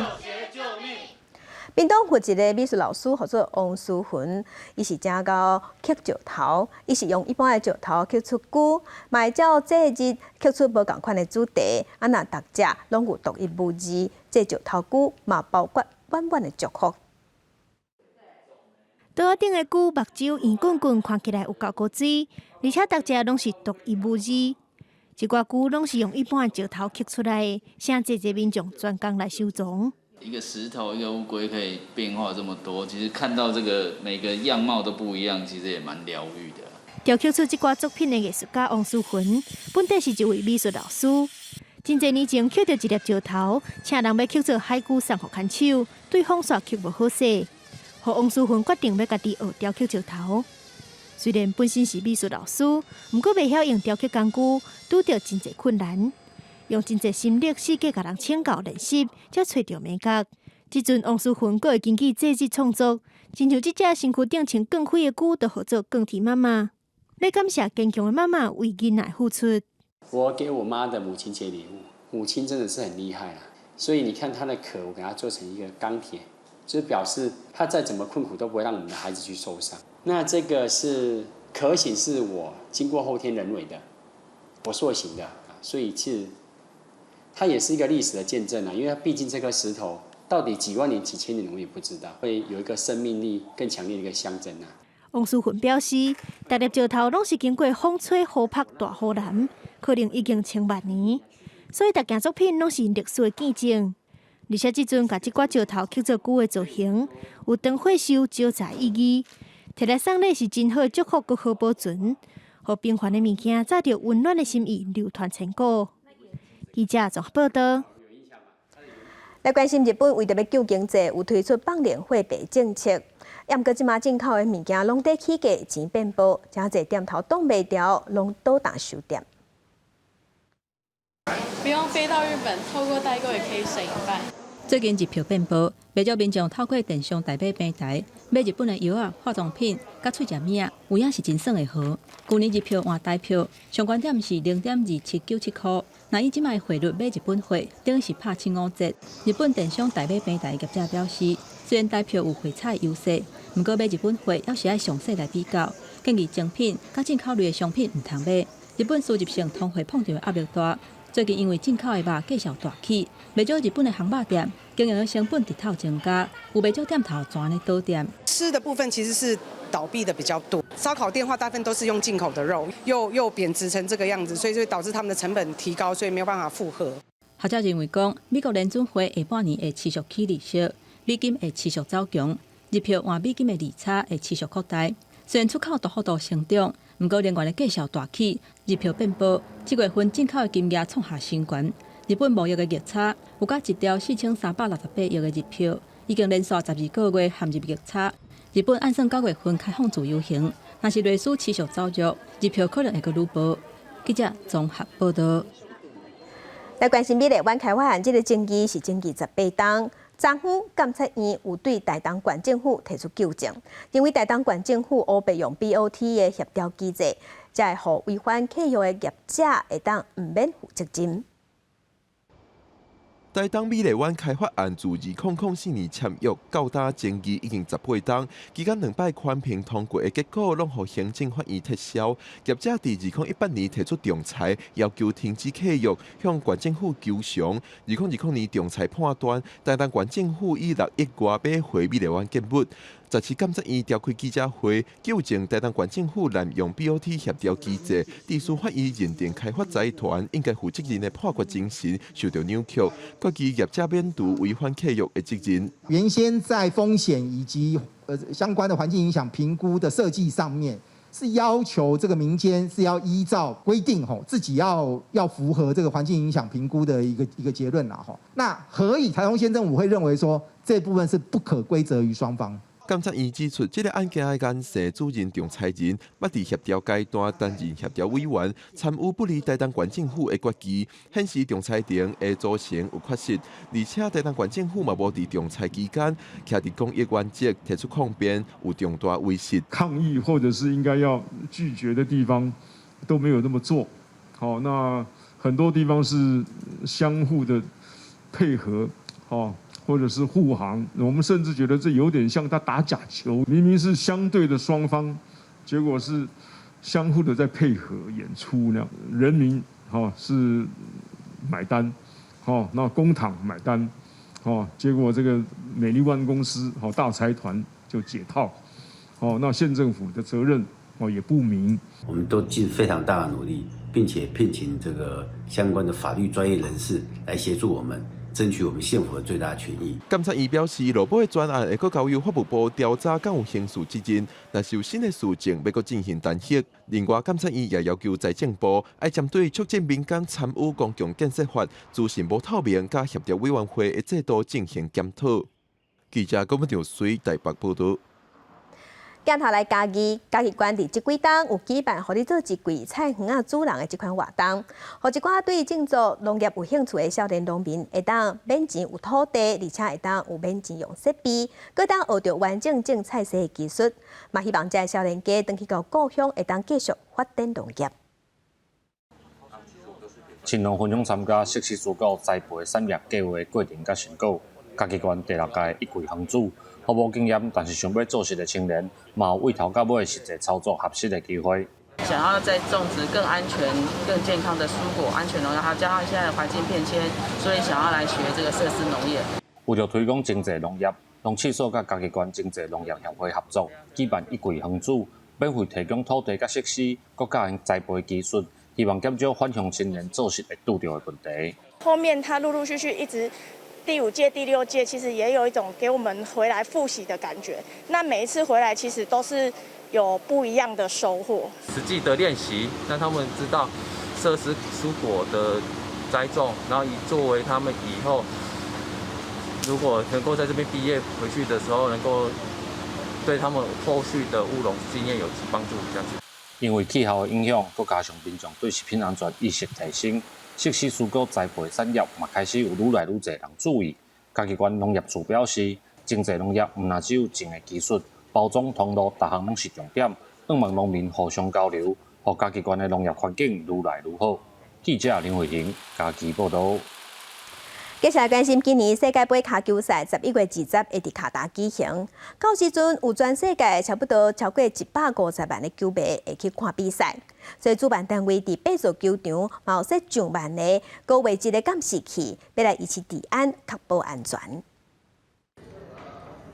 屏东有一个美术老师，叫做王淑云，伊是正到刻石头，伊是用一般的石头刻出句，嘛会照节日刻出无共款的主题，啊那大家拢有独一无二。这石头句嘛包括满满的祝福。桌仔顶的句目睭圆滚滚，看起来有够古锥，而且大家拢是独一无二。一寡句拢是用一般的石头刻出来的，请这些民众专工来收藏。一个石头，一个乌龟可以变化这么多，其实看到这个每个样貌都不一样，其实也蛮疗愈的。雕刻出这挂作品的艺术家王淑云，本地是一位美术老师。真侪年前刻到一粒石头，请人要刻做海龟送互看手，对方煞刻无好势，互王淑云决定要家己学雕刻石头。虽然本身是美术老师，毋过袂晓用雕刻工具，拄着真侪困难。用真侪心力、世界甲人请教练习，才找到美角。即阵王淑云阁会根据节日创作，亲像即只身躯顶穿光辉的句，都号做光体妈妈。来感谢坚强的妈妈为囡仔付出。我给我妈的母亲节礼物，母亲真的是很厉害啊！所以你看她的壳，我给她做成一个钢铁，就是表示她再怎么困苦都不会让我们的孩子去受伤。那这个是壳形，是我经过后天人为的，我塑形的，所以其实。它也是一个历史的见证啊，因为毕竟这颗石头到底几万年、几千年，我也不知道，会有一个生命力更强烈的一个象征啊。王淑云表示，逐粒石头拢是经过风吹、雨拍、大雨淋，可能已经千万年，所以逐件作品拢是历史的见证。而且即阵甲即挂石头刻做句的造型，有灯火秀招财意义，摕来送礼是真好的祝福，阁好保存，互平凡的物件载着温暖的心意流传千古。记者综合报道。来关心日本为着要救经济，有推出放年货币政策。不过即马进口的物件拢在起价，钱变薄，真侪店头挡袂牢，拢倒打收店。不用飞到日本，透过代购也可以省一半。最近日票变薄，不少民众透过电商代买平台买日本的药啊、化妆品、甲喙食物啊，有影是真算会好。去年日票换台票，上关点是0.2797块。那以即卖汇率买日本货，等于是拍75折。日本电商代买平台业者表示，虽然台票有汇差优势，不过买日本货要是爱详细来比较，建议精品甲进口类的商品唔通买。日本输入性通货膨胀的压力大。最近因为进口的肉价小大起，不少日本的航肉店经营的成本直头增加，有不少店头全咧倒店。吃的部分其实是倒闭的比较多，烧烤店的话大部分都是用进口的肉，又贬值成这个样子，所以就导致他们的成本提高，所以没有办法负荷。学者认为讲，美国联准会下半年会持续起利息，美金会持续走强，日票换美金的利差会持续扩大。虽然出口大幅度成长，不过能源的价小大起，日票变薄。7月份进口的金额创下新高，日本贸易的逆差有甲一条4368亿的日票，已经连续12个月含入逆差。日本按算9月份开放自由行，若是类似持续走弱，日票可能会阁愈薄。记者综合报道。来关心美丽湾开发案这个争议是争议18档。昨昏监察院有对台东县政府提出纠正，认为台东县政府乌白用 BOT 的协调机制，才会互违反契约的业者会当唔免负责任。台东美丽湾开发案自2004年签约到达争议已经18档，期间2摆宽评通过的结果，拢互行政法院撤销。业者伫2018年提出仲裁，要求停止契约，向县政府求偿。2020年仲裁判断，台东县政府以6亿外买回美丽湾建物。17监察院召开记者会，纠正台东县政府滥用 BOT 协调机制，地司法院认定开发财团应该负责任的破缺精神受到扭曲，决议业者免除违反契约的责任。原先在风险以及相关的环境影响评估的设计上面，是要求这个民间是要依照规定自己要符合这个环境影响评估的一个结论啦那何以台东县政府会认为说这部分是不可归责于双方？监察院指出，这个案件的眼线主任仲裁人，捌伫协调阶段担任协调委员，参与不利台东县政府的决议，显示仲裁庭的组成有缺失，而且台东县政府嘛无伫仲裁期间，徛伫公益原则提出抗辩，有重大违失。抗议或者是应该要拒绝的地方都没有那么做，好，那很多地方是相互的配合，或者是护航，我们甚至觉得这有点像他打假球，明明是相对的双方，结果是相互的在配合演出那样。人民是买单，那公帑买单，结果这个美丽湾公司大财团就解套，那县政府的责任也不明。我们都尽非常大的努力，并且聘请这个相关的法律专业人士来协助我们。争取我们县府的最大权益。监察院表示，劳保的专案会搁交由法务部调查，敢有刑事责任。若是有新的事情，要搁进行弹劾。另外，监察院也要求财政部要针对促进民间参与公共建设法资讯不透明加协调委员会的制度进行检讨。记者郭文祥随台北报道。镜头来嘉义县伫即几天有举办，互你做一季菜园啊主人的即款活动，互一寡对种植农业有兴趣的少年农民会当免钱有土地，而且会当有免钱用设备，搁当学着完整种菜色的技术，嘛希望这少年家回去到故乡会当继续发展农业。青农分享参加熟悉蔬果栽培产业计划过程甲成果，嘉义县第6届一季行主。毫无经验，但是想要做事的青年，嘛有为头到尾实际操作合适的机会。想要在种植更安全、更健康的蔬果，安全农业，还有加上现在的环境变迁，所以想要来学这个设施农业。为了推广经济农业，农企所甲嘉义县经济农业协会合作，举办一季行主，免费提供土地甲设施，各教因栽培技术，希望减少返乡青年做事会遇到的问题。后面他陆陆续续一直。第5届、第6届，其实也有一种给我们回来复习的感觉。那每一次回来，其实都是有不一样的收获。实际的练习，让他们知道设施蔬果的栽种，然后以作为他们以后如果能够在这边毕业回去的时候，能够对他们后续的务农经验有帮助，这样子。因为气候的影响，再加上民众对食品安全意识提升。熟悉蔬果栽培产业嘛，开始有愈来愈侪人注意。嘉义县农业处表示，经济农业毋但只有种的技术、包装、通路，各项拢是重点。希望农民互相交流，互嘉义县的农业环境愈来愈好。记者林慧玲，嘉义报道。接下来关心今年世界杯卡球赛11月20会伫卡达举行，到时阵有全世界差不多超过150万的球迷会去看比赛，所以主办单位伫8座球场嘛有设上万个高位置的监视器，要来维持治安，确保安全。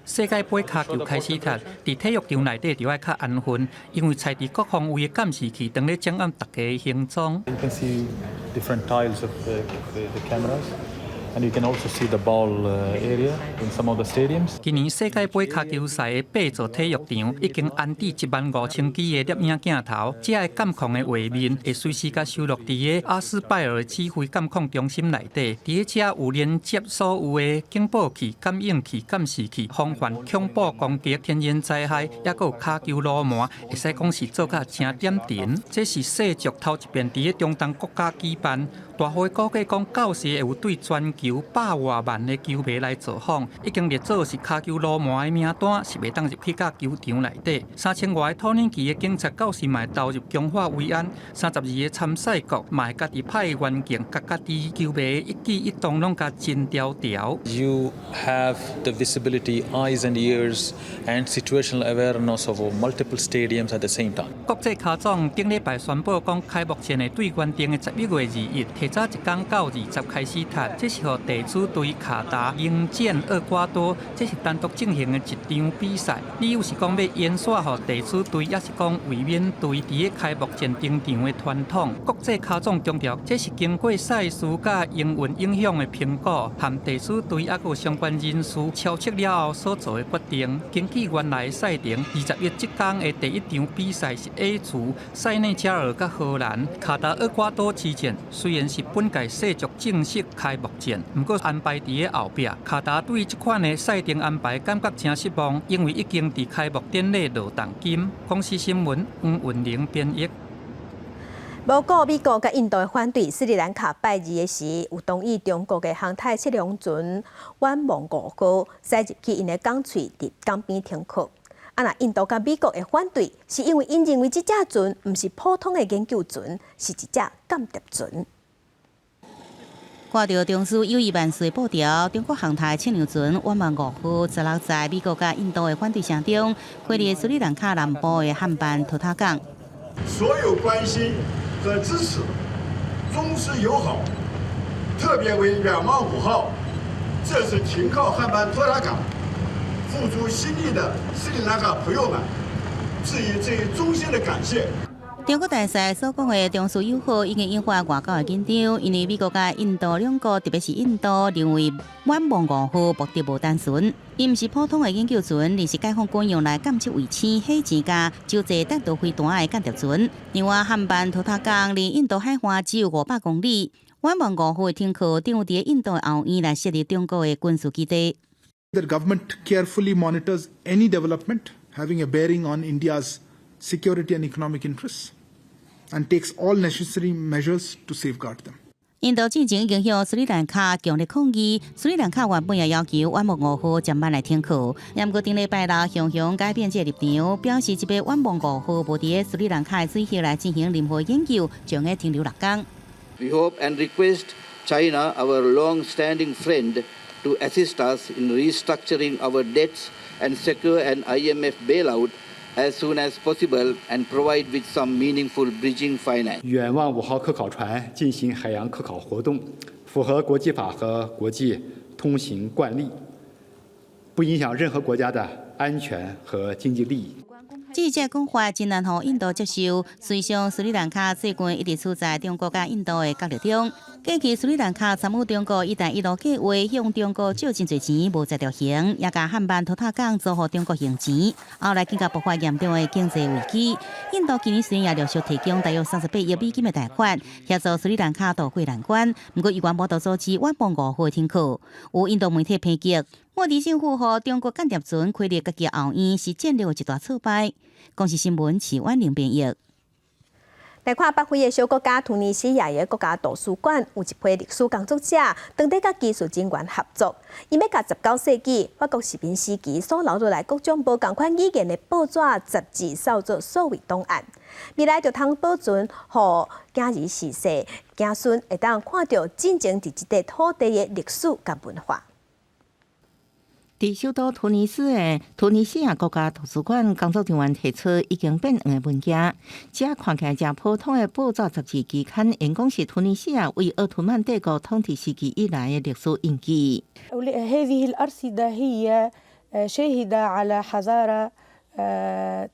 世界杯卡球开始踢，伫体育场内底就要较安分，因为采伫各方位的监视器，当咧掌握大家的行踪。You can see different tiles of the cameras. And you can also see the ball area in some of the stadiums. 今年世界杯卡球赛的8座体育场已經安置15000支的攝影鏡頭，這個監控的畫面會隨時甲收錄伫個阿斯拜爾指揮監控中心內底。伫個有連接所有的警報器、感應器、監視器，防範恐怖攻擊、天然災害，也有卡球路網，會使講是做甲正點點。這是世足頭一遍伫個中東國家舉辦。大會估計講，到時會有對全球100多萬的球迷來造訪，已經列做是卡球路網的名單，是袂當入去甲球場內底。3000多個土耳其的警察到時嘛會投入強化維安，32個參賽國嘛會家己派員警，甲家己球迷一舉一動攏甲真條條。You have the visibility, eyes and ears, and situational awareness of multiple stadiums at the same time. 國際卡總頂禮拜宣布講，開幕前的對原定的11月2日，提早1天到20開始踢，這是予予地主队卡达迎战厄瓜多，这是单独进行的一场比赛。理由是讲要延续予地主队，也是讲卫冕队伫开幕战登场的传统。国际卡总强调，这是经过赛事甲营运影响的评估，和地主队也有相关人士敲测了后所做的决定。根据原来的赛程，20月即天的第一场比赛是 A 组，塞内加尔甲荷兰、卡达厄瓜多之战。虽然是本届世足正式开幕战，不过安排伫个后壁，卡达对这款的赛程安排感觉真失望，因为已经伫开幕典礼落重金。公司新闻黄云玲编译。无顾美国甲印度的反对，斯里兰卡拜二的时有同意中国的航太测量船远望5号驶入去因的港喙伫港边停靠。若印度甲美国的反对，是因为因认为这只船毋是普通的研究船，是一只间谍船。看到中枢友谊万岁报条，中国航太测量船远望5號16在美國甲印度的反對聲中，飛離斯里蘭卡南部的漢班托塔港。所有關心和支持中斯友好，特別為2望5號這次停靠漢班托塔港付出心力的斯里蘭卡朋友們，致以最衷心的感謝。中國大使所講的中斯友好已經引發外交的緊張，因為美國甲印度兩國，特別是印度認為遠望5號目的無單純，伊毋是普通的研究船，而是解放軍用來監測衛星、火箭架、招載彈道飛彈的間諜船。另外，漢班托塔港離印度海岸只有500公里，遠望5號的停靠定伫印度的後院來設立中國的軍事基地。The government carefully monitors any development having a bearing on India's security and economic interests, and takes all necessary measures to safeguard them. 印度戰爭影響斯里蘭卡強烈抗議，斯里蘭卡原本也要求遠望5號漸慢來停靠，不過頂禮拜六雄雄改變這立場，表示這邊遠望5號無佇斯里蘭卡的水域來進行任何研究，將會停留6天。We hope and request China, our long-standing friend, to assist us in restructuring our debts and secure an IMF bailout as soon as possible and provide with some meaningful bridging finance. 远望5号科考船进行海洋科考活动，符合国际法和国际通行惯例，不影响任何国家的安全和经济利益。这只讲法真难互印度接受。随上斯里蘭卡最近一直處在中國甲印度的角力中。近期斯里蘭卡參與中國一帶一路計劃，向中國借真濟錢，無在條行，也甲漢班托塔港租予中國用錢。後來更加爆發嚴重的經濟危機。印度今年雖然也陸續提供大約38億美金的貸款，協助斯里蘭卡渡過難關，不過有關無法阻止遠望5號的停靠。有印度媒體抨擊，莫迪政府和中國間諜船開立家己後院是戰略的一大挫敗。公視新聞徐婉玲編譯。來看北非的小國家突尼西亞的國家圖書館，有一批歷史工作者，當地甲技術人員合作，伊要甲19世紀法國殖民時期所留落來各種無共款語言的報紙、雜誌，掃做數位檔案。未來就通保存，互今日時世子孫會當看到真正佇這塊土地的歷史甲文化。在首都突尼斯的突尼西亞國家圖書館工作人員提出已經變黃的文件，這看起來真普通的報紙雜誌期刊，因講是突尼西亞為奧圖曼帝國統治時期以來的歷史印記。هذه الأرصدة هي شاهدة على حضارة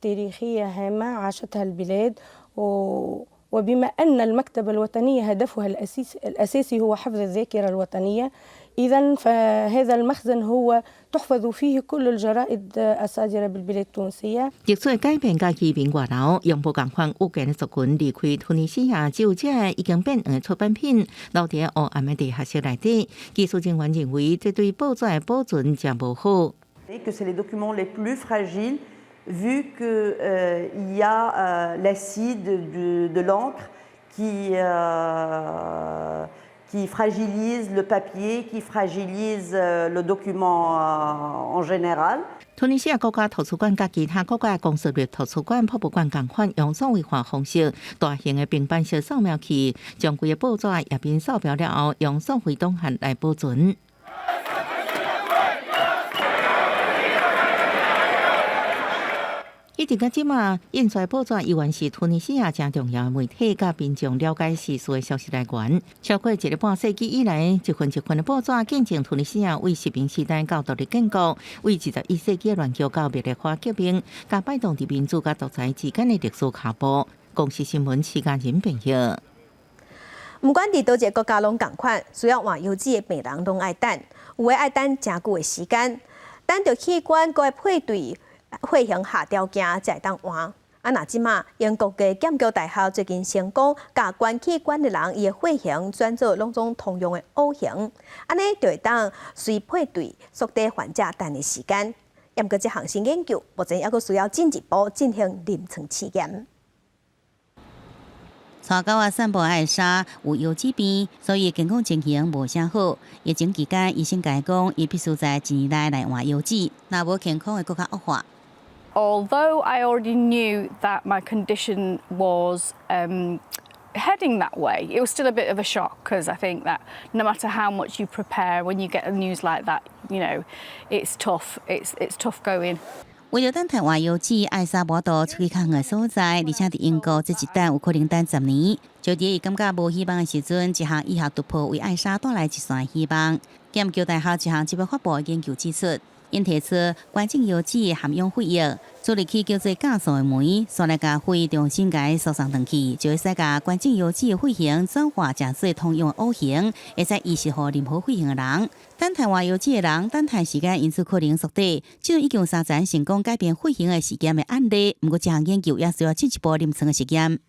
تاريخية هامة عاشتها البلاد وبما أن المكتبة الوطنية هدفها الأساسي هو حفظ الذاكرة الوطنية إذن فهذا المخزن هو تحفظ فيه كل الجرائد الصادرة بالبلاد التونسية。歷史改變甲移民外流，用無共款語言的族群離開突尼西亞，只有這已經變黃的出版品留伫黑暗的地下室內底。技術人員認為，這對報紙的保存真無好。C'est les documents les plus fragiles, vu qu'il y a l'acide de l'encre qui fragilise le papier, qui fragilise le document en général. 突尼西亞國家圖書館甲其他國家公設立圖書館、博物館共款用數位化方式，大型的平板式掃描器將規個報紙頁面掃描了後，用數位檔案來保存。一直到即马，印出报纸依然是突尼西亚真重要的媒体，甲民众了解时事的消息来源。超过1个半世纪以来，一份的报纸见证突尼西亚为殖民时代到独立建国，为21世纪乱局到灭化革命，甲摆动伫民主甲独裁之间的历史脚步。公视新闻时间人朋友。不管伫倒一个国家拢共款，需要换邮寄的病人拢爱等，有的爱等真久的时间，等到器官搁会配对血型下条件才会当换。若即马英国嘅剑桥大学最近成功甲捐器官的人伊的血型转做两种同样的 O 型，安尼就会当随配对缩短患者等的时间。不过这项新研究目前还阁需要进一步进行临床试验。带狗仔散步爱沙有油脂病，所以健康情形无啥好。疫情期间，医生甲伊讲，伊必须在1年内来换油脂，若无健康会更加恶化。Although I already knew that my condition was heading that way, it was still a bit of a shock because I think that no matter how much you prepare, when you get the news like that, it's tough. It's tough going. 为了等待换邮寄，艾莎无到出去较远的所在，而且伫英国这一等有可能等10年。就伫伊感觉无希望的时阵，一项医学突破为艾莎带来一线希望。剑桥大学一项即要发布的研究指出，因提出关键邮脂含氧血液处理器叫做酵素的酶，刷来甲血重新甲输送转去，就会使甲关键邮脂的血型转化成做通用的 O 型，会使医适合任何血型的人。等待换邮脂的人，等待时间因此可能缩短。即已经有3件成功改变血型的实验的案例，不过这项研究也需要进一步临床的实验。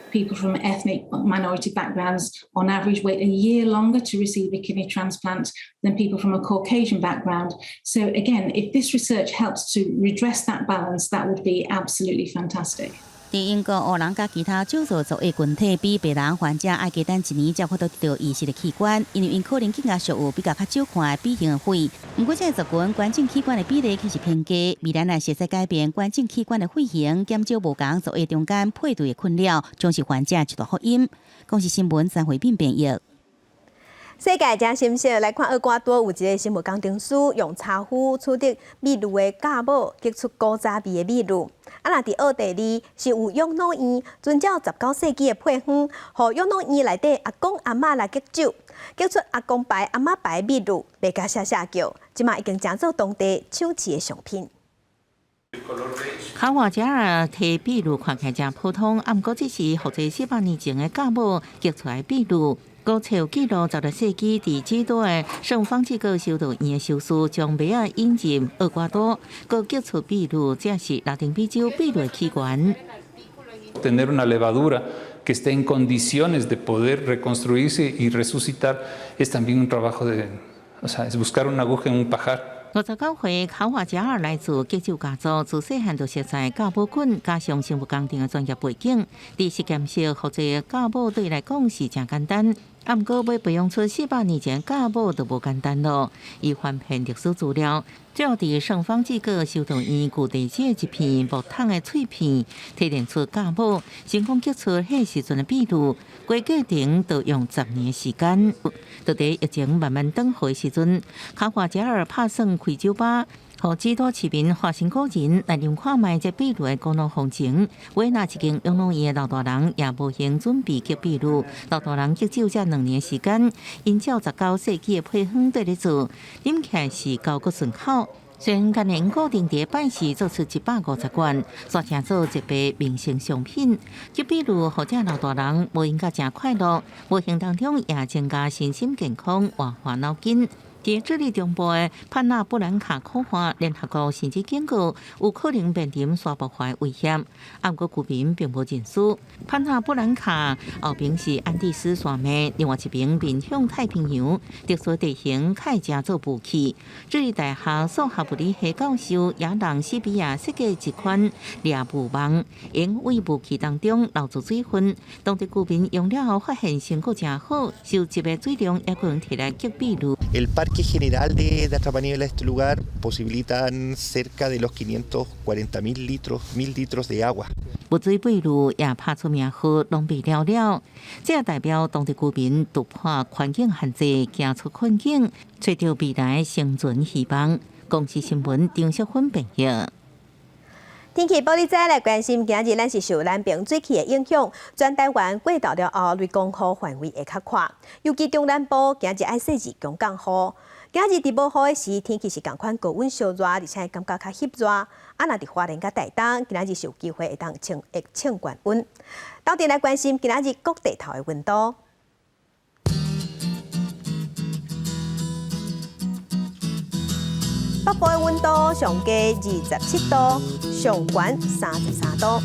People from ethnic minority backgrounds on average wait a year longer to receive a kidney transplant than people from a Caucasian background. So again, if this research helps to redress that balance, that would be absolutely fantastic. 伫英国，黑人甲其他少数族裔群体比白人患者爱加等1年才可得到移植的器官，因为因可能更加属有比较少看的 B 型的血。不过，这族群关键器官的比例却是偏低，未来若实在改变关键器官的血型，减少无同族裔中间配对的困扰，将是患者一大福音。公视新闻张慧斌编译。世界真心色来看，厄瓜多有一个生物工程师用茶壶取得秘鲁的酵母，结出古早味的秘鲁。若伫奥地利是有养老院，遵照19世纪的配方，互养老院内底阿公阿嬷来结酒，结出阿公牌、阿嬷牌秘鲁，卖甲写叫，即马已经成做当地抢市的商品。考外者摕秘鲁看起来真普通，毋过这是复制400年前的酵母结出来秘鲁。古册有记录，16世纪伫基督的圣方济各修道院的修士将麦仔引入厄瓜多，佮结出秘鲁，这是拉丁美洲秘鲁的起源。Tener una levadura que esté en condiciones de poder reconstruirse y resucitar es también un trabajo de, o sea, es buscar una aguja en un pajar. 59岁考外者来自吉州家族，自细汉就熟悉酵母菌，加上生物工程的专业背景，伫实验室复制酵母对伊来讲是真简单。毋过要培养出400年前酵母就无简单咯。伊翻遍历史资料，最后伫圣方济各修道院旧地基一片木桶的脆片，提炼出酵母，成功结出迄时阵的秘鲁。规过程就用10年时间。就伫疫情慢慢转好的时阵，考外者拍算开酒吧。互许多市民发生个人来临看卖这秘鲁的古老风情，为那一间养老院的老大人也无闲准备结秘鲁，老大人结酒才2年时间，因照19世纪的配方对咧做，饮起来是够个顺口。虽然今年固定伫拜市做出150元，煞成做一笔明星商品。结秘鲁或者老大人无应该真快乐，无形当中也增加身心健康，活化脑筋。伫智利中部的潘纳布兰卡科华联合国甚至警告有可能面临沙漠化的威胁，不过居民并无认输。潘纳布兰卡后边是安第斯山脉，另外一边面向太平洋，特殊地形较正做武器。智利大学数学物理系教授亚当西比亚设计一款猎雾网，因为武器当中留住水分，当地居民用了后发现成果真好，收集的水量也可能摕来击秘鲁。El Parque General de Atrapaniebla, este lugar, posibilitan cerca de los 540.000 litros de agua. 雾水秘鲁也拍出名号，拢被了了。这代表当地居民突破环境限制，行出困境，找到未来生存希望。公视新闻张淑芬编译。天气报你知来关心，今日咱是受南平水汽的影响，全台湾过到了后，雷公雨范围会较宽，尤其中南部今日爱细致强降雨。今日伫无雨的时，天气是同款高温小热，而且感觉较翕热。若伫花莲甲台东，今日是有机会会当穿降温。到底来关心今日各地头的温度。北部的温度上低27度，上悬33度；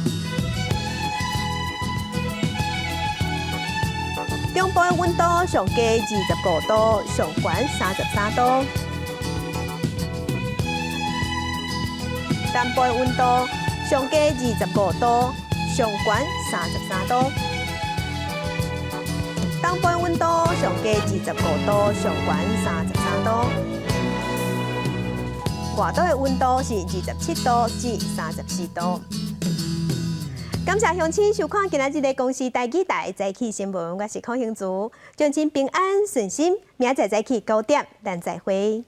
中部的温度上低25度，上悬33度；南部的温度上低25度，上悬33度；东部的温度上低25度，上悬33度。外岛的温度是27度至34度。感谢乡亲收看今仔日的公视台语台早起新闻，我是邝兴竹，祝您平安顺心，明仔早起9点，咱再会。